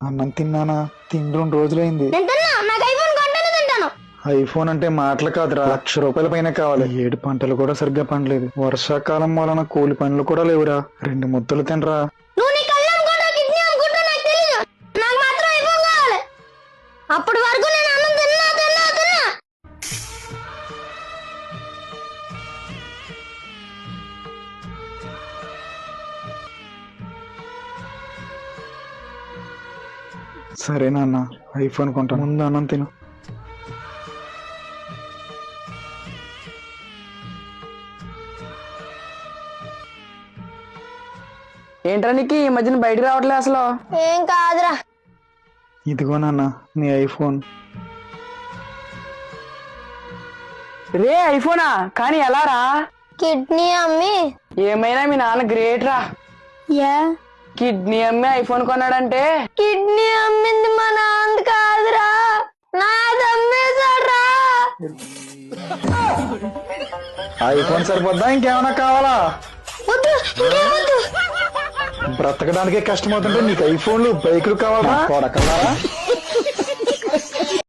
అన్నం తిన్నానా? తిని 2 రోజులైంది. ఐఫోన్ అంటే మాటలు కాదురా, ₹1,00,000 పైన కావాలి. 7 పంటలు కూడా సరిగ్గా పండలేదు. వర్షాకాలం వలన కూలి పనులు కూడా లేవురా. 2 ముద్దలు తినరా. అప్పటి వరకు నేను అన్నం తిన్నా తిన్నా తిన్నా. సరే నాన్న, ఐఫోన్ కొంటా. ముందు అన్నం తిను. ఏంట్రా నీకు ఈ మధ్యన బయటకు రావట్లే అసలు? ఏం కాదురా. ఇదిగో నాన్న నీ ఐఫోన్. రే ఐఫోనా? కానీ ఎలా రా? కిడ్నీ అమ్మి. ఏమైనా మీ నాన్న గ్రేట్ రా. కిడ్నీ అమ్మి ఐఫోన్ కొన్నాడంటే. కిడ్నీ అమ్మింది మా నాన్న కాదురా, నాది అమ్మేశాడ్రా. ఐఫోన్ సరిపోద్దా, ఇంకేమైనా కావాలా? వద్దు, ఇంకేమొద్దు. బ్రతకడానికే కష్టమవుతుంటే నీకు ఐఫోన్లు బైకులు కావాలా? కొడకల్లారా.